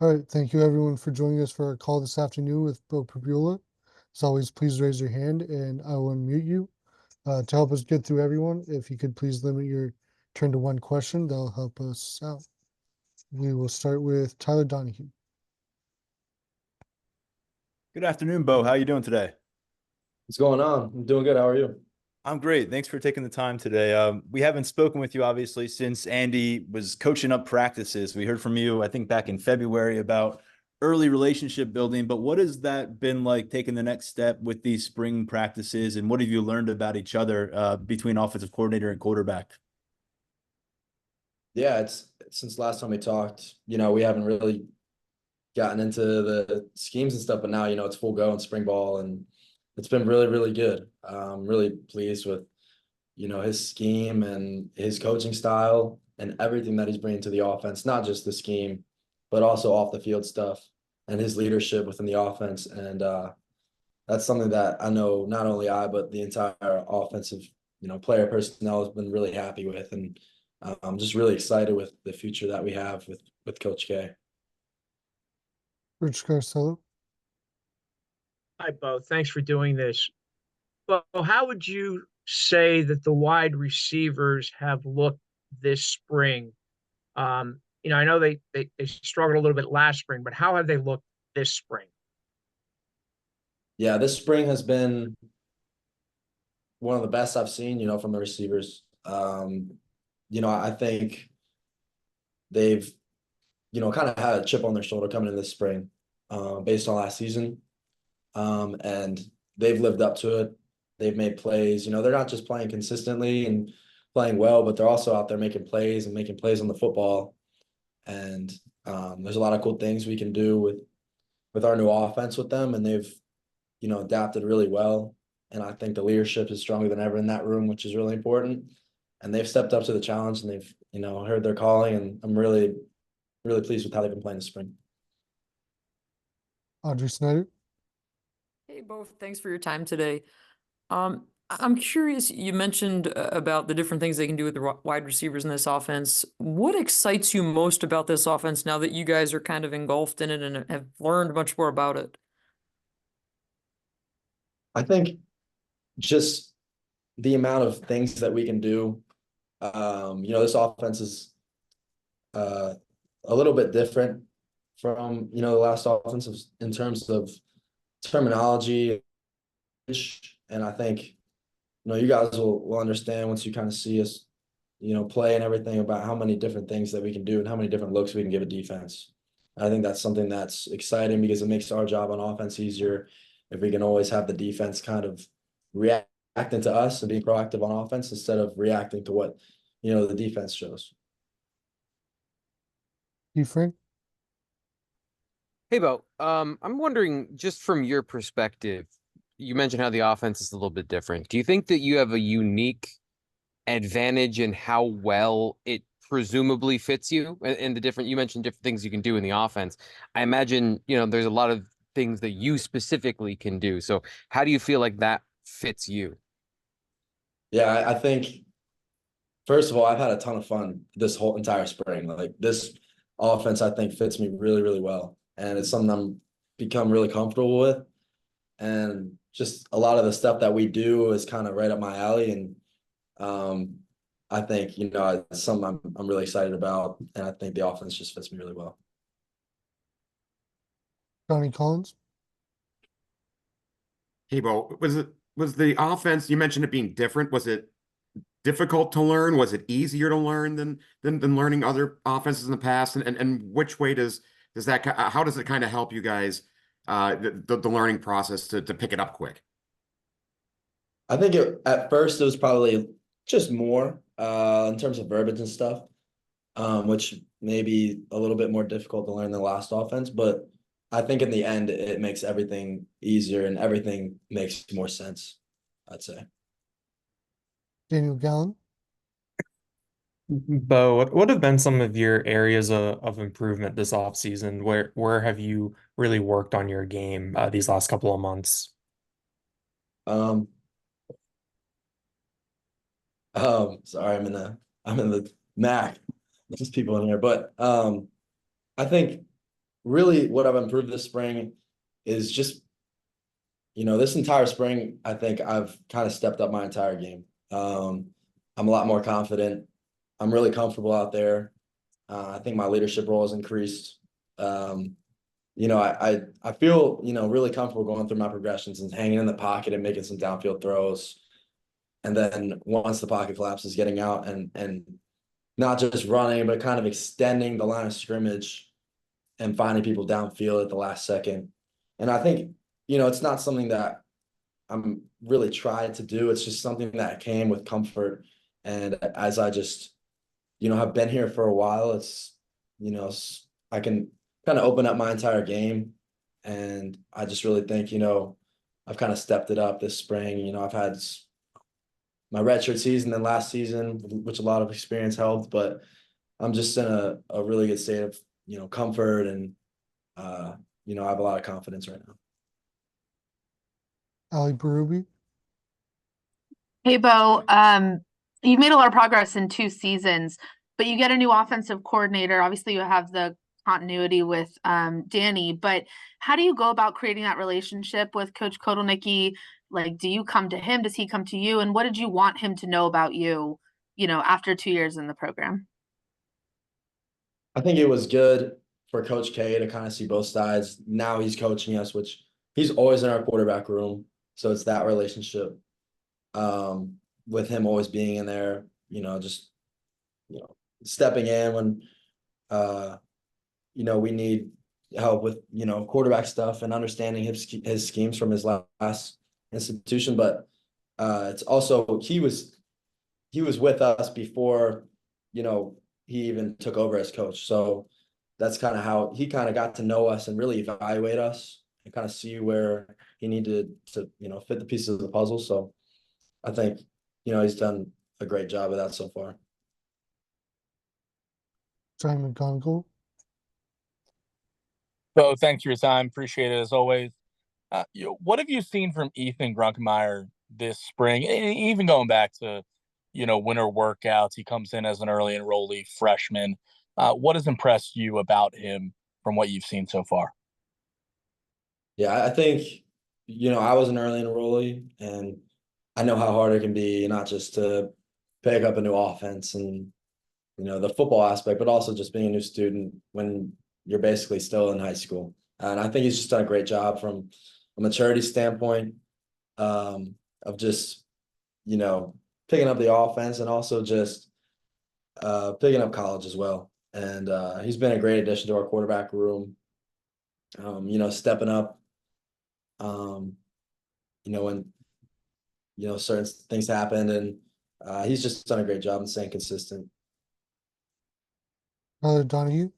All right, thank you everyone for joining us for our call this afternoon with Beau Pribula. As always, please raise your hand and I will unmute you. To help us get through everyone, if you could please limit your turn to one question, that'll help us out. We will start with Tyler Donahue. Good afternoon, Beau. How are you doing today? What's going on? I'm doing good. How are you? I'm great. Thanks for taking the time today. We haven't spoken with you, obviously, since Andy was coaching up practices. We heard from you, I think, back in February about early relationship building. But what has that been like taking the next step with these spring practices? And what have you learned about each other between offensive coordinator and quarterback? Yeah, it's since last time we talked, we haven't really gotten into the schemes and stuff, but now, it's full go in spring ball and it's been really, really good. I'm really pleased with, his scheme and his coaching style and everything that he's bringing to the offense, not just the scheme, but also off the field stuff and his leadership within the offense. And that's something that I know not only I, but the entire offensive, player personnel has been really happy with. And I'm just really excited with the future that we have with Coach K. Rich Garcello. Hi, Bo. Thanks for doing this. Bo, how would you say that the wide receivers have looked this spring? I know they struggled a little bit last spring, but how have they looked this spring? Yeah, this spring has been one of the best I've seen, from the receivers. I think they've, kind of had a chip on their shoulder coming in this spring, based on last season. And they've lived up to it. They've made plays. They're not just playing consistently and playing well, but they're also out there making plays and making plays on the football. And there's a lot of cool things we can do with our new offense with them, and they've, adapted really well. And I think the leadership is stronger than ever in that room, which is really important. And they've stepped up to the challenge and they've, heard their calling. And I'm really, really pleased with how they've been playing this spring. Audrey Snyder. Hey, both. Thanks for your time today. I'm curious, you mentioned about the different things they can do with the wide receivers in this offense. What excites you most about this offense now that you guys are kind of engulfed in it and have learned much more about it? I think just the amount of things that we can do. This offense is a little bit different from, the last offenses in terms of terminology. And I think, you guys will understand once you kind of see us, play and everything about how many different things that we can do and how many different looks we can give a defense. I think that's something that's exciting because it makes our job on offense easier if we can always have the defense kind of reacting to us and being proactive on offense instead of reacting to what, the defense shows. You, Frank. Hey, Bo. I'm wondering, just from your perspective, you mentioned how the offense is a little bit different. Do you think that you have a unique advantage in how well it presumably fits you and the different, you mentioned different things you can do in the offense. I imagine, there's a lot of things that you specifically can do. So how do you feel like that fits you? Yeah, I think, first of all, I've had a ton of fun this whole entire spring. Like this offense, I think fits me really, really well. And it's something I'm become really comfortable with. And just a lot of the stuff that we do is kind of right up my alley. And I think, it's something I'm really excited about. And I think the offense just fits me really well. Johnny Collins. Hey, Bo, was the offense, you mentioned it being different. Was it difficult to learn? Was it easier to learn than learning other offenses in the past? And which way does that, how does it kind of help you guys, the learning process to pick it up quick? I think at first it was probably just more in terms of verbiage and stuff, which may be a little bit more difficult to learn than the last offense. But I think in the end, it makes everything easier and everything makes more sense, I'd say. Daniel Gallen. Bo, what have been some of your areas of improvement this offseason? Where have you really worked on your game these last couple of months? Sorry, I'm in the Mac. There's just people in here, but I think really what I've improved this spring is just, this entire spring, I think I've kind of stepped up my entire game. I'm a lot more confident. I'm really comfortable out there. I think my leadership role has increased. I feel, really comfortable going through my progressions and hanging in the pocket and making some downfield throws. And then once the pocket collapses, getting out and not just running, but kind of extending the line of scrimmage and finding people downfield at the last second. And I think, it's not something that I'm really trying to do. It's just something that came with comfort. And as I just, have been here for a while, it's, I can kind of open up my entire game. And I just really think, I've kind of stepped it up this spring. I've had my redshirt season and last season, which a lot of experience helped, but I'm just in a really good state of, comfort and, I have a lot of confidence right now. Ali Barubi. Hey, Beau. You've made a lot of progress in 2 seasons, but you get a new offensive coordinator. Obviously, you have the continuity with Danny, but how do you go about creating that relationship with Coach Kotelnicki? Like, do you come to him? Does he come to you? And what did you want him to know about you, after 2 years in the program? I think it was good for Coach K to kind of see both sides. Now he's coaching us, which he's always in our quarterback room. So it's that relationship. With him always being in there, just, stepping in when, we need help with, quarterback stuff and understanding his schemes from his last institution. But it's also, he was with us before, he even took over as coach. So that's kind of how he kind of got to know us and really evaluate us and kind of see where he needed to, fit the pieces of the puzzle. So I think, he's done a great job of that so far. Simon McGonigal. So thanks for your time. Appreciate it as always. What have you seen from Ethan Grunkemeyer this spring? Even going back to, winter workouts, he comes in as an early enrollee freshman. What has impressed you about him from what you've seen so far? Yeah, I think, I was an early enrollee and I know how hard it can be, not just to pick up a new offense and, the football aspect, but also just being a new student when you're basically still in high school. And I think he's just done a great job from a maturity standpoint, of just, picking up the offense and also just picking up college as well. And he's been a great addition to our quarterback room, stepping up, when, certain things happened, and he's just done a great job in staying consistent. Donahue.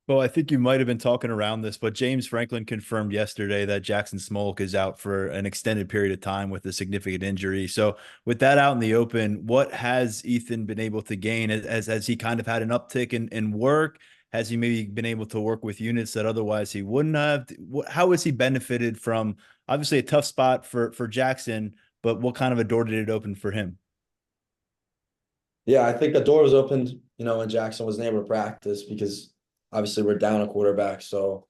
Well, I think you might have been talking around this, but James Franklin confirmed yesterday that Jackson Smolik is out for an extended period of time with a significant injury. So with that out in the open, what has Ethan been able to gain? Has he kind of had an uptick in work? Has he maybe been able to work with units that otherwise he wouldn't have? How has he benefited from obviously a tough spot for Jackson, but what kind of a door did it open for him? Yeah, I think the door was opened, when Jackson wasn't able to practice because obviously we're down a quarterback. So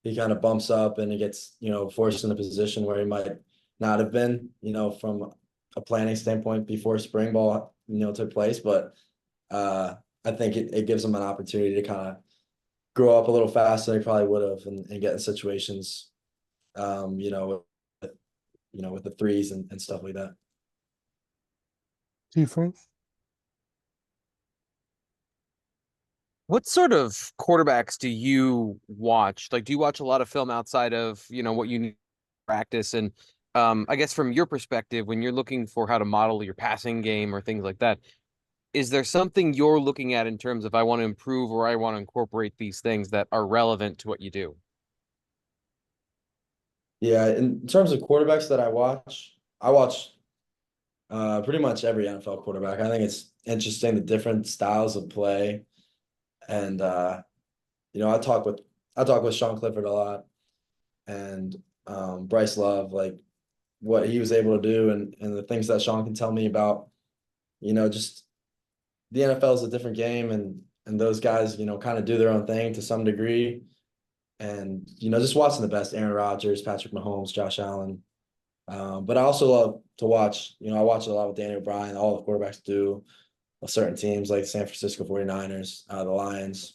he kind of bumps up and he gets, forced in a position where he might not have been, from a planning standpoint before spring ball, took place. But I think it gives him an opportunity to kind of grow up a little faster than he probably would have and get in situations, with the threes and stuff like that. T. Frank. What sort of quarterbacks do you watch? Like, do you watch a lot of film outside of, what you need to practice? And I guess from your perspective, when you're looking for how to model your passing game or things like that, is there something you're looking at in terms of I want to improve or I want to incorporate these things that are relevant to what you do? Yeah, in terms of quarterbacks that I watch pretty much every NFL quarterback. I think it's interesting the different styles of play. And I talk with Sean Clifford a lot and Bryce Love, like what he was able to do and the things that Sean can tell me about, just the NFL is a different game and those guys, kind of do their own thing to some degree. and, you know, just watching the best Aaron Rodgers, Patrick Mahomes, Josh Allen. But I also love to watch, you know, I watch a lot with Danny O'Brien, all the quarterbacks do, certain teams like San Francisco 49ers, the Lions.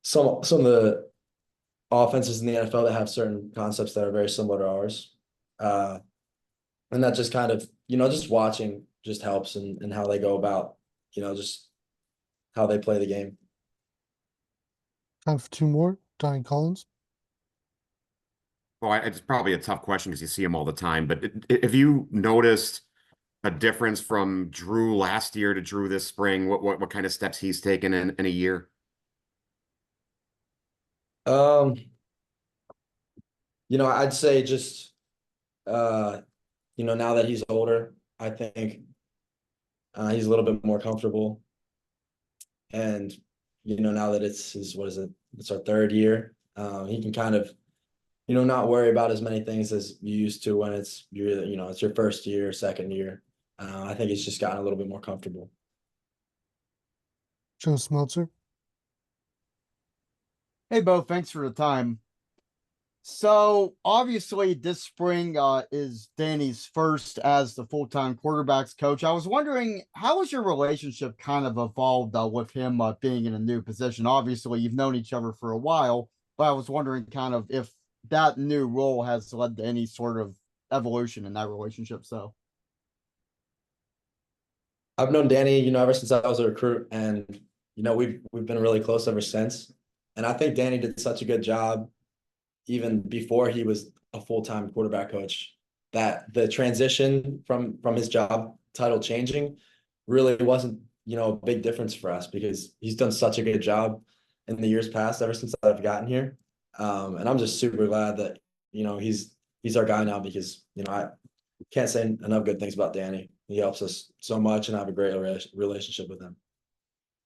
Some of the offenses in the NFL that have certain concepts that are very similar to ours. And that just kind of, you know, just watching just helps and how they go about, you know, just how they play the game. Time for two more. Donnie Collins. Well, it's probably a tough question because you see him all the time, but have you noticed a difference from Drew last year to Drew this spring? What kind of steps he's taken in a year? You know, I'd say just you know, now that he's older, I think he's a little bit more comfortable. And, you know, now that it's his, what is it? It's our third year. He can kind of, you know, not worry about as many things as you used to when it's your, you know, it's your first year, second year. I think he's just gotten a little bit more comfortable. Joe Smeltzer. Hey, Beau, thanks for the time. So obviously this spring is Danny's first as the full-time quarterbacks coach. I was wondering, how has your relationship kind of evolved with him being in a new position? Obviously, you've known each other for a while, but I was wondering kind of if that new role has led to any sort of evolution in that relationship. So I've known Danny, you know, ever since I was a recruit, and you know, we've been really close ever since. And I think Danny did such a good job even before he was a full-time quarterback coach, that the transition from his job title changing really wasn't, you know, a big difference for us because he's done such a good job in the years past ever since I've gotten here. And I'm just super glad that, you know, he's our guy now because, you know, I can't say enough good things about Danny. He helps us so much and I have a great relationship with him.